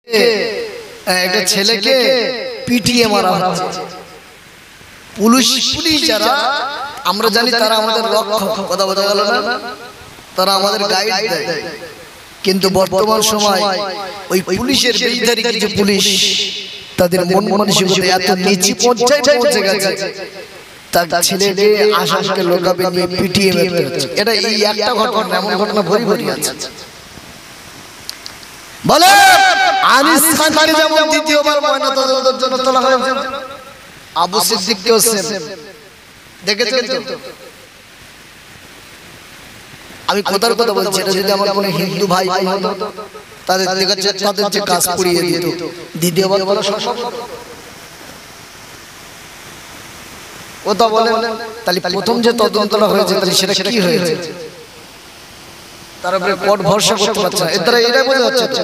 একটা ছেলেকে পিটিয়ে মারা হচ্ছে। পুলিশ যারা আমরা জানি তারা আমাদের রক্ষক, কথা বোঝা গেল না? তারা আমাদের গাইড দেয়। কিন্তু বর্তমান সময় ওই পুলিশের বিরুদ্ধে কিছু পুলিশ তাদের মন মানসিকতা এত নিচু পর্যায়ে পৌঁছে গেছে, তার ছেলেকে আসামকে লোকাবে নিয়ে পিটিয়ে মেরে হচ্ছে। এটা এই একটা ঘটনা, এমন ঘটনা ভরি ভরি আছে। বলে আনিস খানকে যেমন দ্বিতীয়বার ময়নাতদন্তের জন্য তোলা হয়েছে, আবু সিদ্দিককেও সেম। দেখেছেন তো? আমি কোথার কথা বলছি, এটা যদি আমার কোনো হিন্দু ভাই হতো তাদের যে কাজ পুড়িয়ে দিত, দ্বিতীয়বার বলা সম্ভব? কথা বলেন। তাহলে প্রথম যে তদন্তটা হয়েছে তাহলে সেটা কি হয়েছে? তার উপরে কোর্ট ভরসা করতে পারছে না। এর দ্বারা এটাই বোঝা যাচ্ছে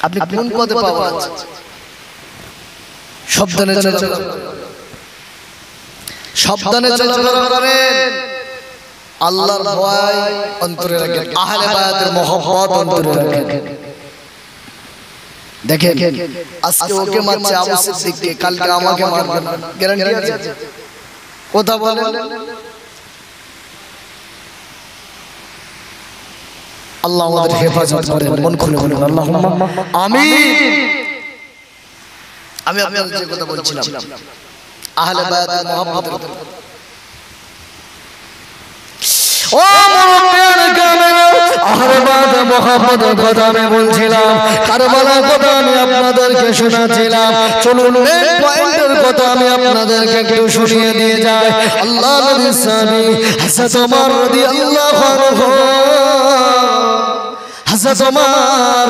আপনি কোন পদে পাওয়া আছে। সাবধানে চলাফেরা, সাবধানে চলাফেরা করেন। আল্লাহর ভয় অন্তরে রাখেন, আহলে বায়াতের মহব্বত অন্তরে রাখেন। দেখেন আজকে ওকে মারছে আবু সিদ্দিককে, কালকে আমাকে মারবে না, গ্যারান্টি আছে? কথা বলেন। আল্লাহ আমাদের হেফাজত করেন, মন খুলে বলুন আল্লাহুম্মা আমিন। আমি আপনাদের যে কথা বলছিলাম আহলে বায়াতের মহব্বত, ও মুমিন কামেল আহলে বায়াতের মহব্বতের কথা আমি বলছিলাম, কারবালার কথা আমি আপনাদেরকে শোনাচ্ছিলাম। চলুন মেন পয়েন্টের কথা আমি আপনাদেরকে একটু শুনিয়ে দিয়ে যাই। আল্লাহ নবী সাহাবী হযরত ওমর রাদিয়াল্লাহু আনহু, হযরত ওমর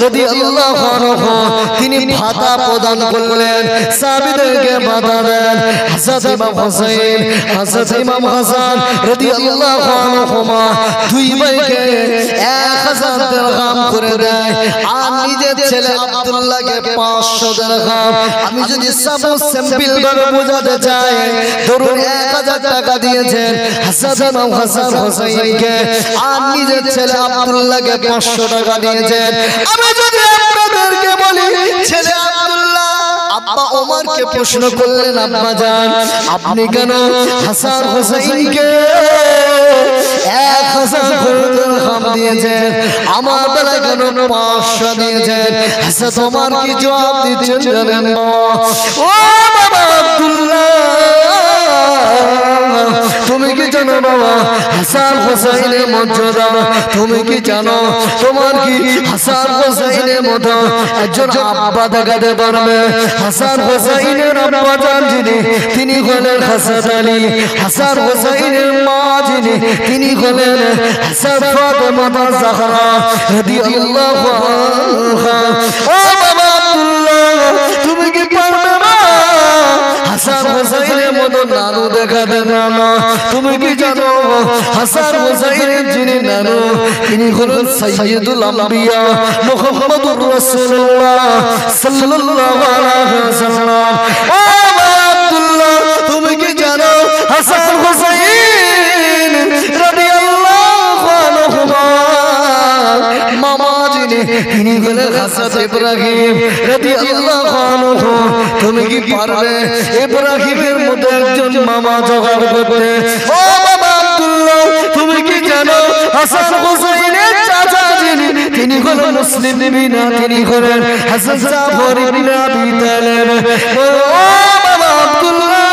রাদিয়াল্লাহু আনহু তিনি ভাতা প্রদান করলেন, সাহাবীদেরকে ভাতা দেন। হযরত ইমাম হুসাইন, হযরত ইমাম হাসান রাদিয়াল্লাহু আনহুমা দুই ভাইকে 1000 দিরহাম করে দেয়, আর নিজের ছেলে আব্দুল্লাহকে 500 দিরহাম। আমি যদি সিম্পল ভাবে বোঝাতে চাই, ধরুন 1000 টাকা দিয়েছেন হযরত ইমাম হাসান হুসাইনকে, আর নিজের ছেলে আব্দুল্লাহকে 500 টাকা দিয়েছেন। আমি যদি আপনাদেরকে বলি ছেলে আব্দুল্লাহ আব্বা ওমরকে প্রশ্ন করলেন, আব্বা জান আপনি কেন হাসান হুসাইনকে 1000 দিরহাম দিয়েছেন, আমার বেলা কেন 500 দিয়েছেন? হযরত ওমর কি জবাব দিচ্ছেন জানেন? ও বাবা আব্দুল্লাহ, তুমি কি জানো বাবা হাসান হুসাইনের মর্যাদা? তুমি কি জানো তোমার কি হাসান হুসাইনের মতো একজন আব্বা দেখাতে পারবে? হাসান হুসাইনের আব্বা জান যিনি, তিনি হলেন হাসান আলী। হাসান হুসাইনের মা যিনি, তিনি হলেন হাসান ফাতেমা জাহরা রাদিয়াল্লাহু আনহা। ও বাবা আব্দুল্লাহ, তুমি কি পারবে না হাসান হুসাইনের মতো নানু দেখাতে? না, তুমি কি জানো হাসান হুসাইনের যিনি নানু, তিনি হলেন সাইয়্যিদুল আম্বিয়া মুহাম্মদুর রাসূলুল্লাহ সাল্লাল্লাহু আলাইহি ওয়াসাল্লাম। ও আব্দুল্লাহ, তুমি কি জানো হাসান হুসাইন রাদিয়াল্লাহু আনহুমা মামা যিনি, তিনি হলেন হাসান ইব্রাহিম রাদিয়াল্লাহু আনহু। তুমি কি পারবে ইব্রাহিমের মতো একজন মামা জোগাড় করতে? ও বাবা আব্দুল্লাহ, তুমি কি জানো হাসান হুসাইনের চাচা যিনি, তিনি হলেন মুসলিম নবীনা, তিনি হলেন হাসান জাফর ইবনে আবি তালেব। ও বাবা আব্দুল্লাহ,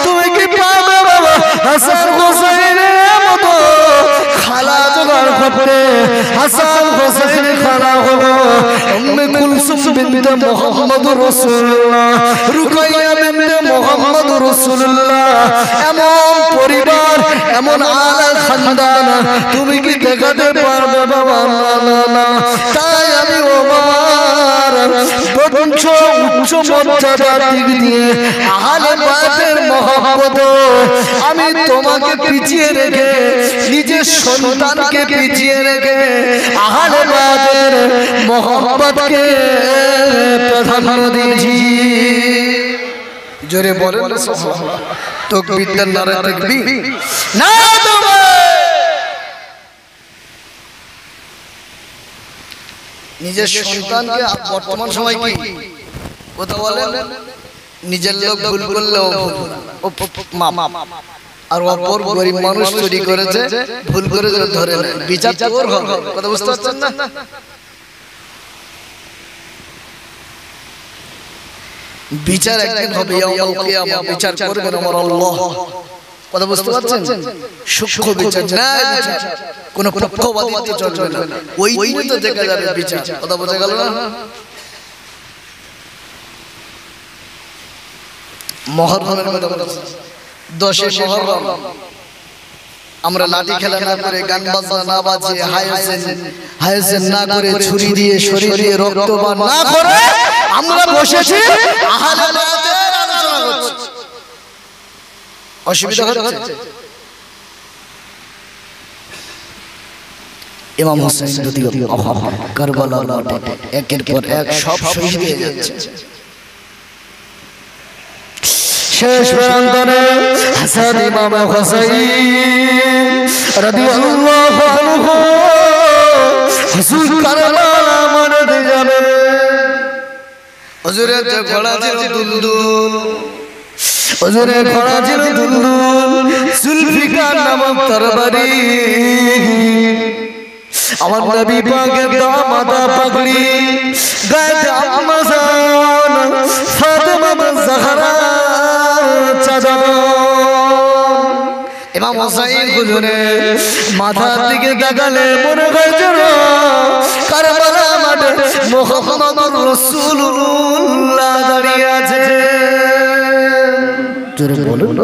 তুমি কি পারবে বাবা হাসান হুসাইনের মতো খালা জোগাড় করতে? হাসান হুসাইনের খালা হলো উম্মে কুলসুম বিনতে মুহাম্মদুর রাসূলুল্লাহ, রুকাইয়া বিনতে মুহাম্মদুর রাসূলুল্লাহ। এমন পরিবার, এমন আলা খানদান তুমি কি দেখাতে পারবে বাবা? না না। তাই আমি ওমর বঞ্চ উচ্চ মর্যাদার দিক দিয়ে আহলে বায়াতের মহব্বত আমি তোমাকে পিছিয়ে রেখে, নিজের সন্তানকে পিছিয়ে রেখে আহলে বায়াতের মহব্বতকে প্রাধান্য দিয়েছি। জোরে বলেন সুবহানাল্লাহ। তাকবীর দেন, নারে তাকবীর, নারে তাকবীর। নিজের সন্তানকে বর্তমান সময় কি কথা বলেন, নিজের লোক ভুল করলেও মা আর অপর গরিব মানুষ চুরি করেছে, ভুল করে ধরে নেয়, বিচার তোর হবে। কথা বুঝতে পারছেন না? বিচার একদিন হবে, ইয়াউমুল কিয়ামah, বিচার করবেন আমার আল্লাহ। কথা বুঝতে পারছেন? সূক্ষ্ম বিচার, ন্যায় বিচার, কোন পক্ষপাতিত্ব চলবে না। ওই দিনে তো দেখা যাবে বিচার। কথা বোঝা গেল না? মুহররমের কথা বলছি, 10 মুহররম আমরা লাঠি খেলা না করে, গান বাজনা না বাজিয়ে, হায়াসেন না করে, ছুরি দিয়ে শরীর দিয়ে রক্তপান না করে আমরা বসেছি আহলে বায়াতের আলোচনা করছি। অসুবিধা হচ্ছে? ইমাম হোসেন রাদিয়াল্লাহু আনহু কারবালার মাঠে একের পর এক সব শহীদ হয়ে যাচ্ছে। শেষ প্রান্তরে হাসান ইমাম হোসেন রাদিয়াল্লাহু আনহু হুজুর কারবালা মাঠে যাবে। হুজুরের যে ঘোড়া ছিল দুলদুল, হুজুরের ঘোড়া ছিল দুলদুল, জুলফিকার নামক তরবারি। আমার নবী পাকের দামাদা পাগড়ি, গায়ে আমাজান ফাতেমা জাহরা চাদর। ইমাম হোসেন হুজুরের মাথার দিকে তাকালে মনে হয় যেন কারবালা মাঠে মুহাম্মদুর রাসূলুল্লাহ দাঁড়িয়ে আছে। জোরে বলুন।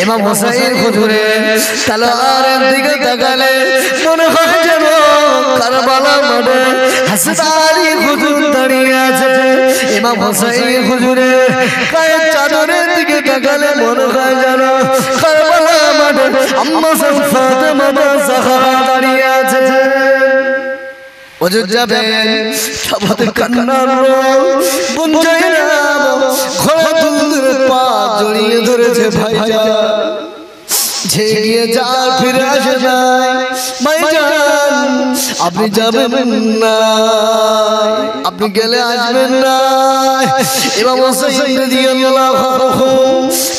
ইমাম হোসেন হুজুরের তলোয়ারের দিকে তাকালে মনে হয় যেন কারবালা মাঠে হযরত আলী হুজুর দাঁড়িয়ে আছে। ইমাম হোসেন হুজুরের গায়ে চাদরের দিকে তাকালে মনে হয় যেন কারবালা মাঠে আম্মা ফাতেমা জাহরা দাঁড়িয়ে আছে। হুজুর যাবেন, সবাতে কান্নার বোন জাইনাব ঘোড়া দুলদুলের পা জড়িয়ে ধরেছে। ভাইজান ঝেড়িয়ে যার ফিরে আসে যায়, ভাইজান আপনি যাবেন না, আপনি গেলে আসবেন না। ইমাম হোসেন রাদিয়াল্লাহু আনহু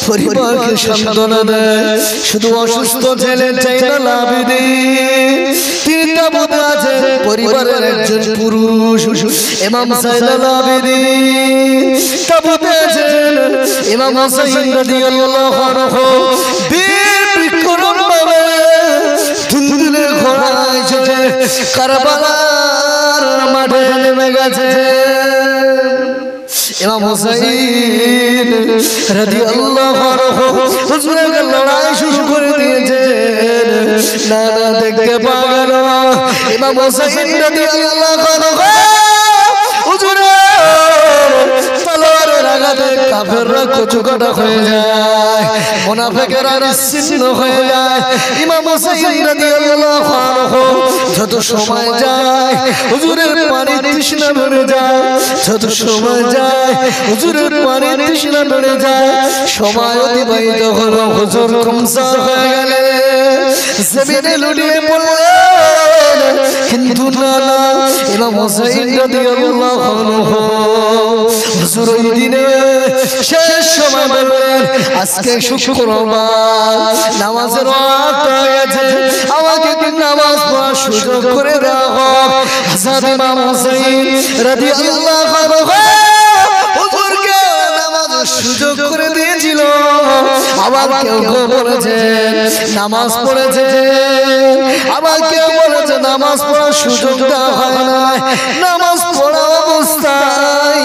পরিবারকে সান্ত্বনা দেয়। শুধু অসুস্থ ছেলে জাইনুল আবেদিন, তিনি তাবুতে আছে, পরিবারের একজন পুরুষ ইমাম জাইনুল আবেদিন তাবুতে আছেন। ইমাম হোসেন রাদিয়াল্লাহু আনহু বীর বিক্রম ভাবে দুলদুলের ঘোড়ায় চড়ে কারবালার মাঠে নেমে গেছে। ইমাম হোসেন রাদিয়াল্লাহু আনহু হুজুরের লড়াই শুরু করে দিয়েছেন। না না দেখতে পাওয়া গেল ইমাম হোসেন রাদিয়াল্লাহু আনহু হুজুরের তলোয়ারের আঘাতে কাফেররা কচুকাটা হয়ে যায়, মুনাফিকেরা নিশ্চিহ্ন হয়ে যায়। ইমাম হোসেন রাদিয়াল্লাহু আনহু যত সময় যায় হুজুরের পানির তৃষ্ণা ধরে যায়, যত সময় যায় হুজুরের পানির তৃষ্ণা ধরে যায়। সময় অতিবাহিত হলো, হুজুর কমসা হয়ে গেলেন, জমিনে লুটিয়ে পড়লেন। কিন্তু না না, ইমাম হোসেন রাদিয়াল্লাহু আনহু হুজুর ওই দিনে শেষ সময় বললেন, আজকে শুক্রবার, নামাজের ওয়াক্ত হয়ে গেছে, আমাকে কি নামাজ পড়ার সুযোগ করে দেওয়া হোক। হযরত ইমাম হোসেন রাদিয়াল্লাহু আনহু হুজুরকে নামাজের সুযোগ করে দিয়েছিল। আবার কেউ কেউ বলেছেন নামাজ পড়েছে, আবার কেউ বলেছে নামাজ পড়ার সুযোগ দেওয়া হয় না, নামাজ পড়া অবস্থায়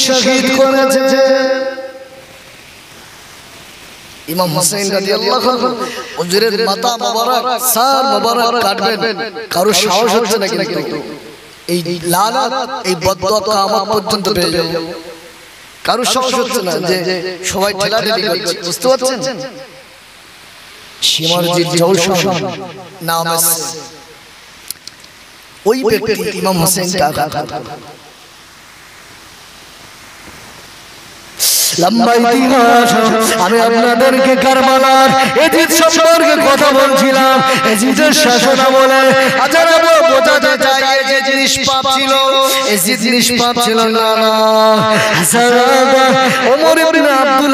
শহীদ করেছে। ইমাম হোসেন রাদিয়াল্লাহু আনহু হুজুরের মাথা মোবারক, সার মোবারক কাটবেন, কারো সাহস হচ্ছে না, কিন্তু এই লানত, এই বদদুয়া কিয়ামত পর্যন্ত পেয়ে যাবে। কারো সাহস হচ্ছে না, যে সবাই ঠেলাঠেলি করছে। বুঝতে পারছেন? সিমরজিৎ জৌসান নাম আছে, ওই ব্যক্তি ইমাম হোসেনকে আঘাত করল। লম্বা ইতিহাস। আমি আপনাদেরকে কারবালার এজিদ সম্পর্কে কথা বলছিলাম। এজিদের শাসন আমলে আজার বোঝাতে চাই এজিদ নিষ্পাপ ছিল, এজিদ নিষ্পাপ ছিল না। হাসান ওমর ইবনে আব্দুল